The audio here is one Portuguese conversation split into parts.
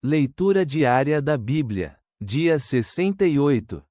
Leitura diária da Bíblia. Dia 68.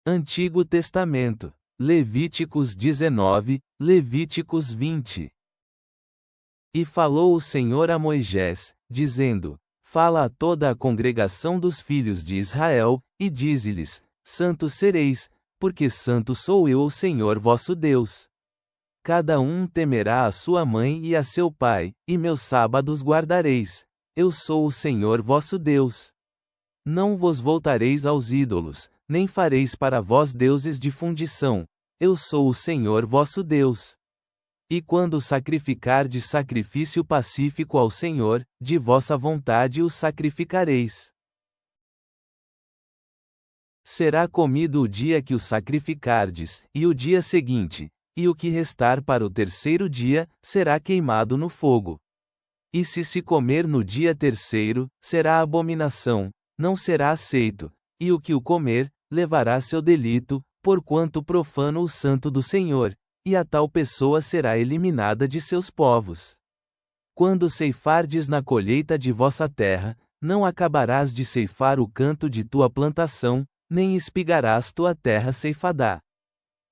Antigo Testamento. Levíticos 19, Levíticos 20. E falou o Senhor a Moisés, dizendo: Fala a toda a congregação dos filhos de Israel, e dize-lhes: Santos sereis, porque santo sou eu, o Senhor vosso Deus. Cada um temerá a sua mãe e a seu pai, e meus sábados guardareis. Eu sou o Senhor vosso Deus. Não vos voltareis aos ídolos, nem fareis para vós deuses de fundição. Eu sou o Senhor vosso Deus. E quando sacrificardes sacrifício pacífico ao Senhor, de vossa vontade o sacrificareis. Será comido o dia que o sacrificardes, e o dia seguinte, e o que restar para o terceiro dia, será queimado no fogo. E se comer no dia terceiro, será abominação, não será aceito, e o que o comer, levará seu delito, porquanto profana o santo do Senhor, e a tal pessoa será eliminada de seus povos. Quando ceifardes na colheita de vossa terra, não acabarás de ceifar o canto de tua plantação, nem espigarás tua terra ceifada.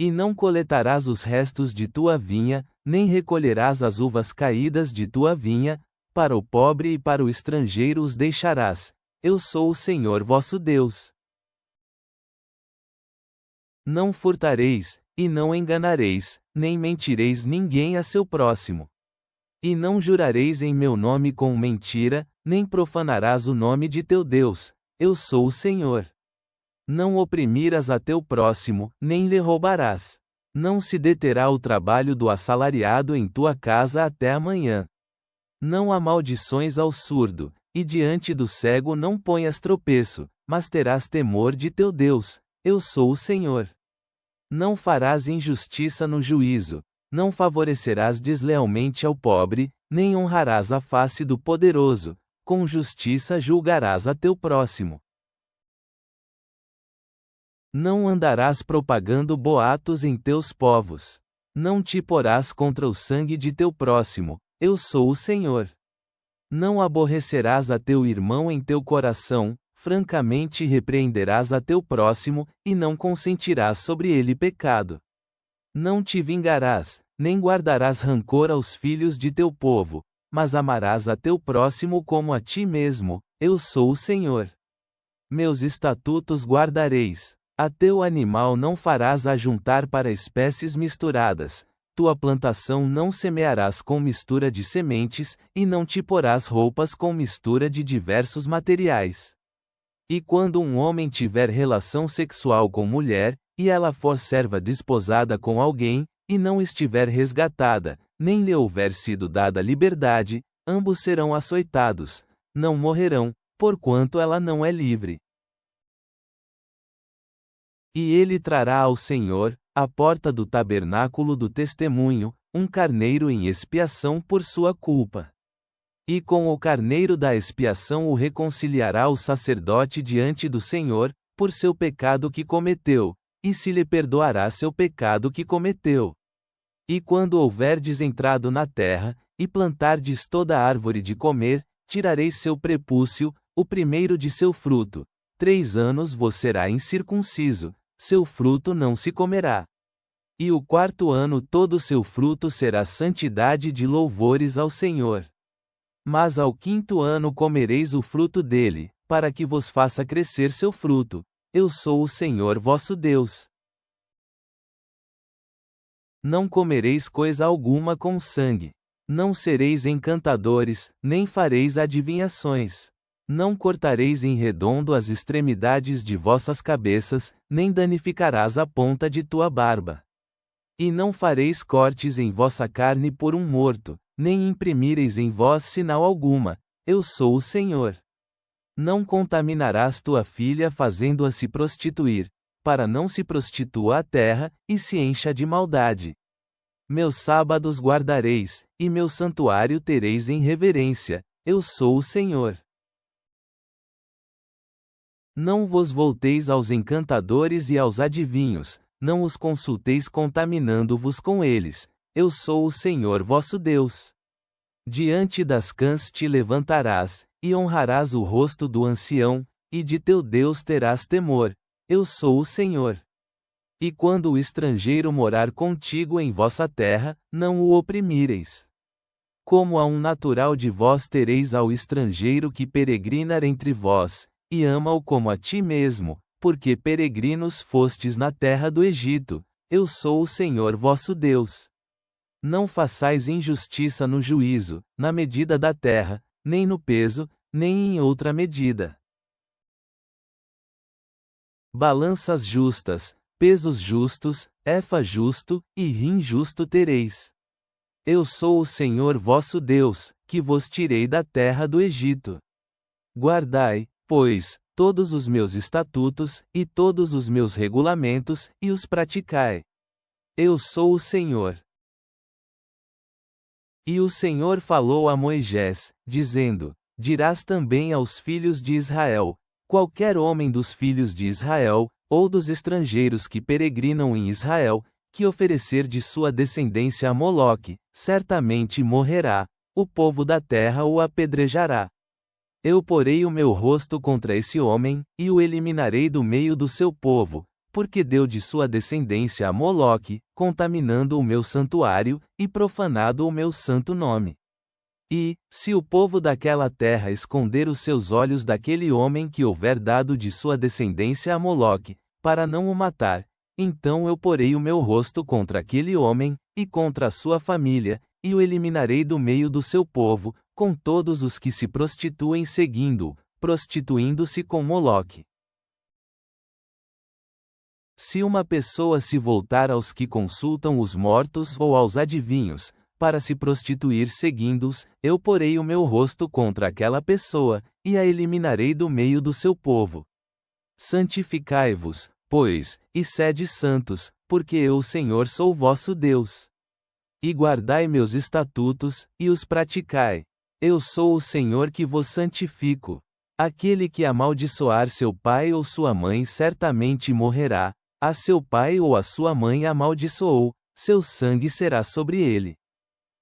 E não coletarás os restos de tua vinha, nem recolherás as uvas caídas de tua vinha, para o pobre e para o estrangeiro os deixarás. Eu sou o Senhor vosso Deus. Não furtareis, e não enganareis, nem mentireis ninguém a seu próximo. E não jurareis em meu nome com mentira, nem profanarás o nome de teu Deus. Eu sou o Senhor. Não oprimirás a teu próximo, nem lhe roubarás. Não se deterá o trabalho do assalariado em tua casa até amanhã. Não amaldições ao surdo, e diante do cego não ponhas tropeço, mas terás temor de teu Deus. Eu sou o Senhor. Não farás injustiça no juízo, não favorecerás deslealmente ao pobre, nem honrarás a face do poderoso, com justiça julgarás a teu próximo. Não andarás propagando boatos em teus povos. Não te porás contra o sangue de teu próximo. Eu sou o Senhor. Não aborrecerás a teu irmão em teu coração, francamente repreenderás a teu próximo, e não consentirás sobre ele pecado. Não te vingarás, nem guardarás rancor aos filhos de teu povo, mas amarás a teu próximo como a ti mesmo. Eu sou o Senhor. Meus estatutos guardareis. A teu animal não farás ajuntar para espécies misturadas. Tua plantação não semearás com mistura de sementes, e não te porás roupas com mistura de diversos materiais. E quando um homem tiver relação sexual com mulher, e ela for serva desposada com alguém, e não estiver resgatada, nem lhe houver sido dada liberdade, ambos serão açoitados, não morrerão, porquanto ela não é livre. E ele trará ao Senhor, à porta do tabernáculo do testemunho, um carneiro em expiação por sua culpa. E com o carneiro da expiação o reconciliará o sacerdote diante do Senhor, por seu pecado que cometeu, e se lhe perdoará seu pecado que cometeu. E quando houverdes entrado na terra, e plantardes toda árvore de comer, tirareis seu prepúcio, o primeiro de seu fruto. 3 anos vos será incircunciso, seu fruto não se comerá. E o 4º ano todo seu fruto será santidade de louvores ao Senhor. Mas ao 5º ano comereis o fruto dele, para que vos faça crescer seu fruto. Eu sou o Senhor vosso Deus. Não comereis coisa alguma com sangue. Não sereis encantadores, nem fareis adivinhações. Não cortareis em redondo as extremidades de vossas cabeças, nem danificarás a ponta de tua barba. E não fareis cortes em vossa carne por um morto, nem imprimireis em vós sinal alguma. Eu sou o Senhor. Não contaminarás tua filha fazendo-a se prostituir, para não se prostitua a terra, e se encha de maldade. Meus sábados guardareis, e meu santuário tereis em reverência. Eu sou o Senhor. Não vos volteis aos encantadores e aos adivinhos, não os consulteis contaminando-vos com eles. Eu sou o Senhor vosso Deus. Diante das cãs te levantarás, e honrarás o rosto do ancião, e de teu Deus terás temor. Eu sou o Senhor. E quando o estrangeiro morar contigo em vossa terra, não o oprimireis. Como a um natural de vós tereis ao estrangeiro que peregrinar entre vós, e ama-o como a ti mesmo, porque peregrinos fostes na terra do Egito. Eu sou o Senhor vosso Deus. Não façais injustiça no juízo, na medida da terra, nem no peso, nem em outra medida. Balanças justas, pesos justos, efa justo, e rim justo tereis. Eu sou o Senhor vosso Deus, que vos tirei da terra do Egito. Guardai, pois, todos os meus estatutos, e todos os meus regulamentos, e os praticai. Eu sou o Senhor. E o Senhor falou a Moisés, dizendo: Dirás também aos filhos de Israel: qualquer homem dos filhos de Israel, ou dos estrangeiros que peregrinam em Israel, que oferecer de sua descendência a Moloque, certamente morrerá, o povo da terra o apedrejará. Eu porei o meu rosto contra esse homem, e o eliminarei do meio do seu povo, porque deu de sua descendência a Moloque, contaminando o meu santuário, e profanado o meu santo nome. E, se o povo daquela terra esconder os seus olhos daquele homem que houver dado de sua descendência a Moloque, para não o matar, então eu porei o meu rosto contra aquele homem, e contra a sua família, e o eliminarei do meio do seu povo, com todos os que se prostituem seguindo-o, prostituindo-se com Moloque. Se uma pessoa se voltar aos que consultam os mortos ou aos adivinhos, para se prostituir seguindo-os, eu porei o meu rosto contra aquela pessoa, e a eliminarei do meio do seu povo. Santificai-vos, pois, e sede santos, porque eu, o Senhor, sou vosso Deus. E guardai meus estatutos, e os praticai. Eu sou o Senhor que vos santifico. Aquele que amaldiçoar seu pai ou sua mãe certamente morrerá. A seu pai ou a sua mãe amaldiçoou, seu sangue será sobre ele.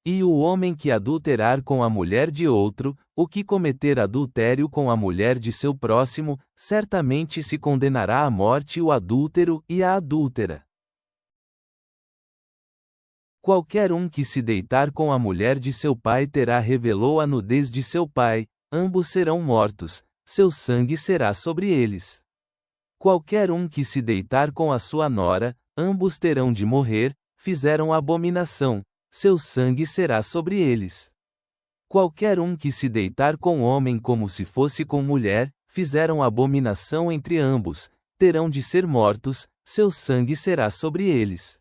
E o homem que adulterar com a mulher de outro, o que cometer adultério com a mulher de seu próximo, certamente se condenará à morte o adúltero e a adúltera. Qualquer um que se deitar com a mulher de seu pai terá revelou a nudez de seu pai, ambos serão mortos, seu sangue será sobre eles. Qualquer um que se deitar com a sua nora, ambos terão de morrer, fizeram abominação, seu sangue será sobre eles. Qualquer um que se deitar com homem como se fosse com mulher, fizeram abominação entre ambos, terão de ser mortos, seu sangue será sobre eles.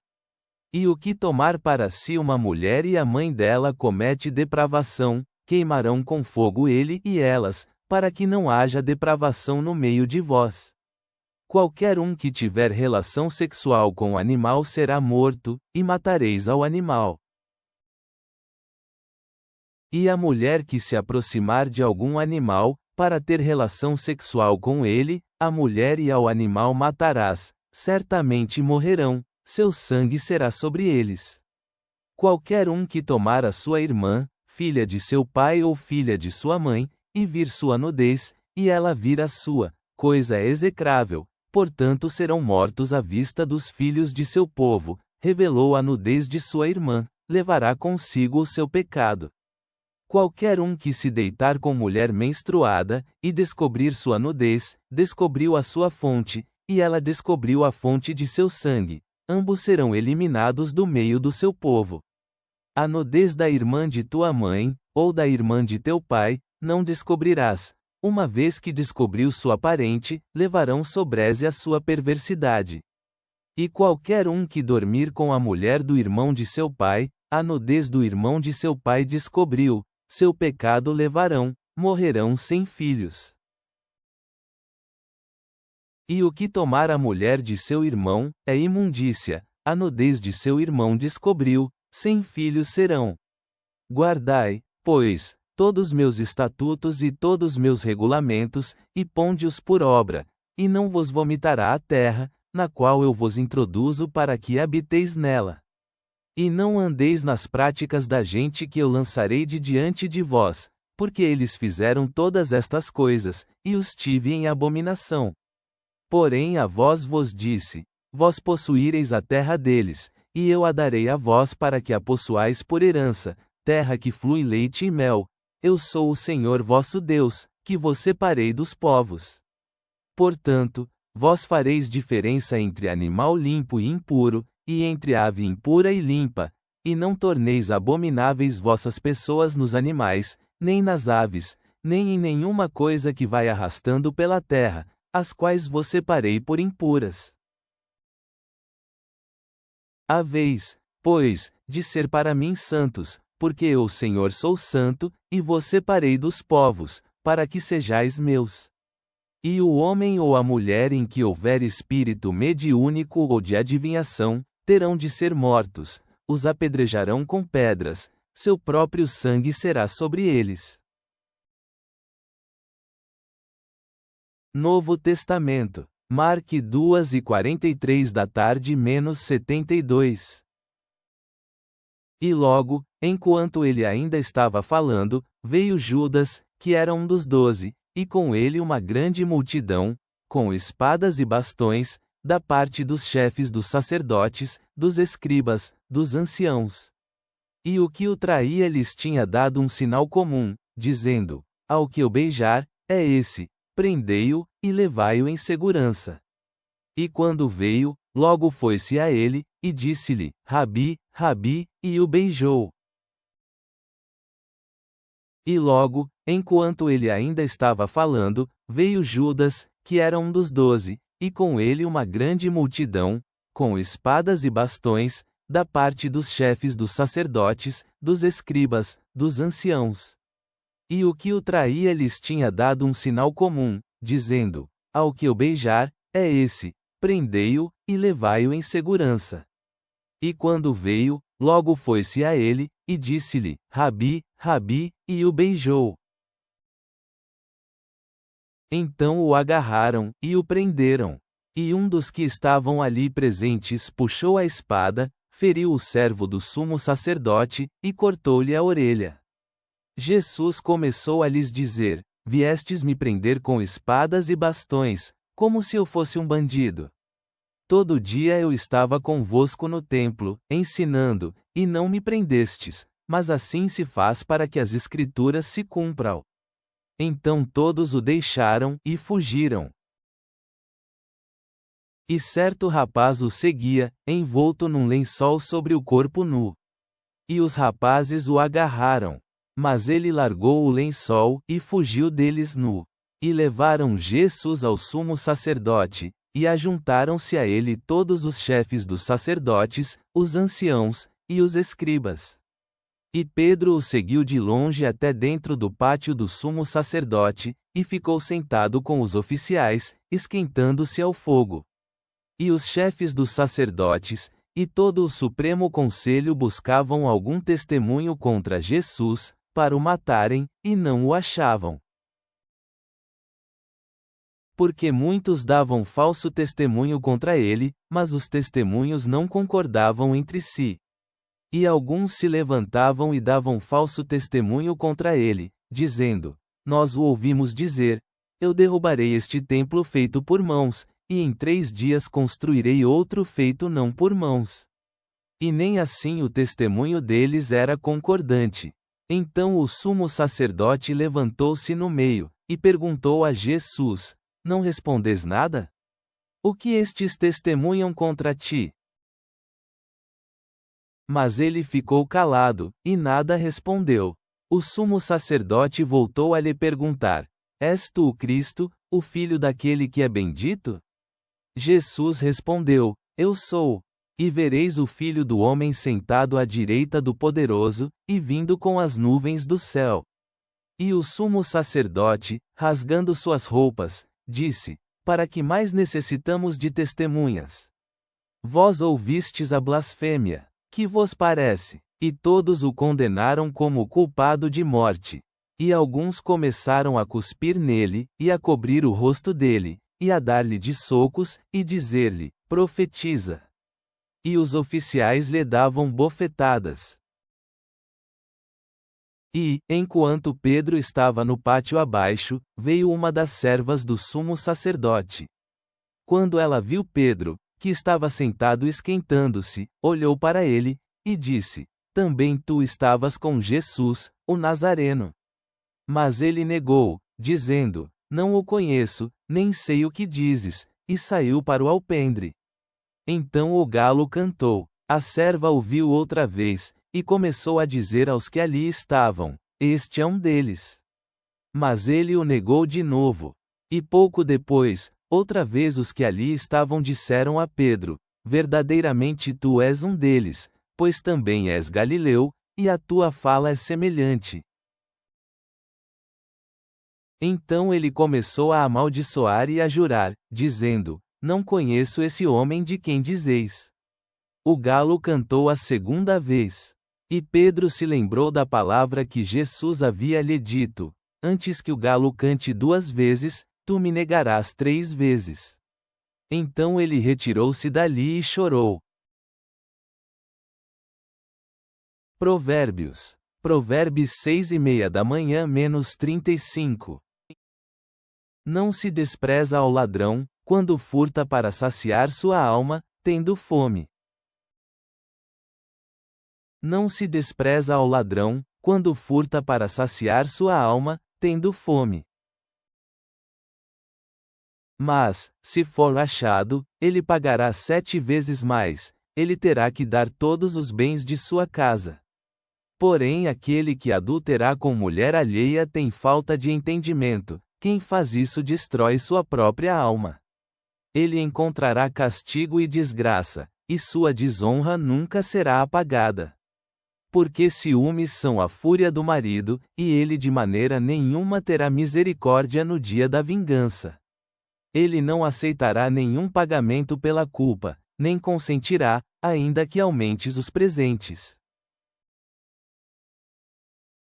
E o que tomar para si uma mulher e a mãe dela comete depravação, queimarão com fogo ele e elas, para que não haja depravação no meio de vós. Qualquer um que tiver relação sexual com o animal será morto, e matareis ao animal. E a mulher que se aproximar de algum animal, para ter relação sexual com ele, a mulher e ao animal matarás, certamente morrerão, seu sangue será sobre eles. Qualquer um que tomar a sua irmã, filha de seu pai ou filha de sua mãe, e vir sua nudez, e ela vir a sua, coisa execrável, portanto serão mortos à vista dos filhos de seu povo, revelou a nudez de sua irmã, levará consigo o seu pecado. Qualquer um que se deitar com mulher menstruada, e descobrir sua nudez, descobriu a sua fonte, e ela descobriu a fonte de seu sangue, ambos serão eliminados do meio do seu povo. A nudez da irmã de tua mãe, ou da irmã de teu pai, não descobrirás. Uma vez que descobriu sua parente, levarão sobreze a sua perversidade. E qualquer um que dormir com a mulher do irmão de seu pai, a nudez do irmão de seu pai descobriu, seu pecado levarão, morrerão sem filhos. E o que tomar a mulher de seu irmão, é imundícia, a nudez de seu irmão descobriu, sem filhos serão. Guardai, pois, todos meus estatutos e todos meus regulamentos, e ponde-os por obra, e não vos vomitará a terra, na qual eu vos introduzo para que habiteis nela. E não andeis nas práticas da gente que eu lançarei de diante de vós, porque eles fizeram todas estas coisas, e os tive em abominação. Porém a vós vos disse: vós possuíreis a terra deles, e eu a darei a vós para que a possuais por herança, terra que flui leite e mel. Eu sou o Senhor vosso Deus, que vos separei dos povos. Portanto, vós fareis diferença entre animal limpo e impuro, e entre ave impura e limpa, e não torneis abomináveis vossas pessoas nos animais, nem nas aves, nem em nenhuma coisa que vai arrastando pela terra, as quais vos separei por impuras. Haveis, pois, de ser para mim santos, porque eu, Senhor, sou santo, e vos separei dos povos, para que sejais meus. E o homem ou a mulher em que houver espírito mediúnico ou de adivinhação, terão de ser mortos, os apedrejarão com pedras, seu próprio sangue será sobre eles. Novo Testamento. Marque 2:43 da tarde menos 72. E logo, enquanto ele ainda estava falando, veio Judas, que era um dos 12, e com ele uma grande multidão, com espadas e bastões, da parte dos chefes dos sacerdotes, dos escribas, dos anciãos. E o que o traía lhes tinha dado um sinal comum, dizendo: ao que eu beijar, é esse, prendei-o, e levai-o em segurança. E quando veio, logo foi-se a ele, e disse-lhe: Rabi, Rabi, e o beijou. E logo, enquanto ele ainda estava falando, veio Judas, que era um dos 12, e com ele uma grande multidão, com espadas e bastões, da parte dos chefes dos sacerdotes, dos escribas, dos anciãos. E o que o traía lhes tinha dado um sinal comum, dizendo: ao que eu beijar, é esse, prendei-o, e levai-o em segurança. E quando veio, logo foi-se a ele, e disse-lhe: Rabi, Rabi, e o beijou. Então o agarraram, e o prenderam. E um dos que estavam ali presentes puxou a espada, feriu o servo do sumo sacerdote, e cortou-lhe a orelha. Jesus começou a lhes dizer: viestes me prender com espadas e bastões, como se eu fosse um bandido. Todo dia eu estava convosco no templo, ensinando, e não me prendestes, mas assim se faz para que as Escrituras se cumpram. Então todos o deixaram, e fugiram. E certo rapaz o seguia, envolto num lençol sobre o corpo nu. E os rapazes o agarraram. Mas ele largou o lençol, e fugiu deles nu. E levaram Jesus ao sumo sacerdote, e ajuntaram-se a ele todos os chefes dos sacerdotes, os anciãos, e os escribas. E Pedro o seguiu de longe até dentro do pátio do sumo sacerdote, e ficou sentado com os oficiais, esquentando-se ao fogo. E os chefes dos sacerdotes, e todo o Supremo Conselho buscavam algum testemunho contra Jesus, para o matarem, e não o achavam. Porque muitos davam falso testemunho contra ele, mas os testemunhos não concordavam entre si. E alguns se levantavam e davam falso testemunho contra ele, dizendo: nós o ouvimos dizer: eu derrubarei este templo feito por mãos, e em 3 dias construirei outro feito não por mãos. E nem assim o testemunho deles era concordante. Então o sumo sacerdote levantou-se no meio, e perguntou a Jesus: não respondes nada? O que estes testemunham contra ti? Mas ele ficou calado, e nada respondeu. O sumo sacerdote voltou a lhe perguntar: és tu o Cristo, o Filho daquele que é bendito? Jesus respondeu: eu sou. E vereis o Filho do Homem sentado à direita do Poderoso, e vindo com as nuvens do céu. E o sumo sacerdote, rasgando suas roupas, disse: para que mais necessitamos de testemunhas? Vós ouvistes a blasfêmia. Que vos parece? E todos o condenaram como culpado de morte. E alguns começaram a cuspir nele, e a cobrir o rosto dele, e a dar-lhe de socos, e dizer-lhe: profetiza. E os oficiais lhe davam bofetadas. E, enquanto Pedro estava no pátio abaixo, veio uma das servas do sumo sacerdote. Quando ela viu Pedro, que estava sentado esquentando-se, olhou para ele, e disse: Também tu estavas com Jesus, o Nazareno. Mas ele negou, dizendo: Não o conheço, nem sei o que dizes, e saiu para o alpendre. Então o galo cantou. A serva ouviu outra vez, e começou a dizer aos que ali estavam: Este é um deles. Mas ele o negou de novo. E pouco depois, outra vez os que ali estavam disseram a Pedro: Verdadeiramente tu és um deles, pois também és galileu, e a tua fala é semelhante. Então ele começou a amaldiçoar e a jurar, dizendo: Não conheço esse homem de quem dizeis. O galo cantou a segunda vez. E Pedro se lembrou da palavra que Jesus havia lhe dito: Antes que o galo cante 2 vezes, tu me negarás 3 vezes. Então ele retirou-se dali e chorou. Provérbios. Provérbios 6:30 da manhã menos 35. Não se despreza ao ladrão, quando furta para saciar sua alma, tendo fome. Não se despreza ao ladrão, quando furta para saciar sua alma, tendo fome. Mas, se for achado, ele pagará 7 vezes mais, ele terá que dar todos os bens de sua casa. Porém aquele que adulterar com mulher alheia tem falta de entendimento, quem faz isso destrói sua própria alma. Ele encontrará castigo e desgraça, e sua desonra nunca será apagada. Porque ciúmes são a fúria do marido, e ele de maneira nenhuma terá misericórdia no dia da vingança. Ele não aceitará nenhum pagamento pela culpa, nem consentirá, ainda que aumentes os presentes.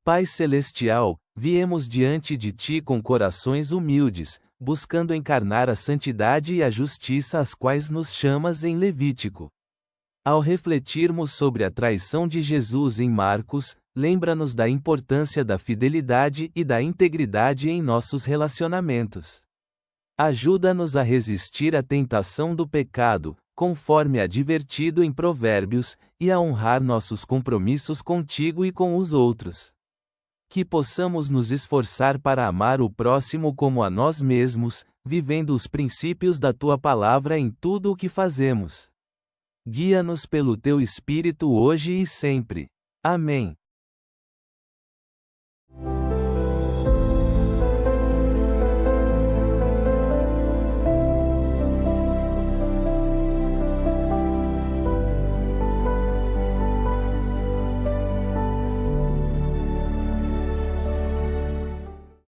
Pai Celestial, viemos diante de Ti com corações humildes, buscando encarnar a santidade e a justiça às quais nos chamas em Levítico. Ao refletirmos sobre a traição de Jesus em Marcos, lembra-nos da importância da fidelidade e da integridade em nossos relacionamentos. Ajuda-nos a resistir à tentação do pecado, conforme advertido em Provérbios, e a honrar nossos compromissos contigo e com os outros. Que possamos nos esforçar para amar o próximo como a nós mesmos, vivendo os princípios da Tua palavra em tudo o que fazemos. Guia-nos pelo Teu Espírito hoje e sempre. Amém.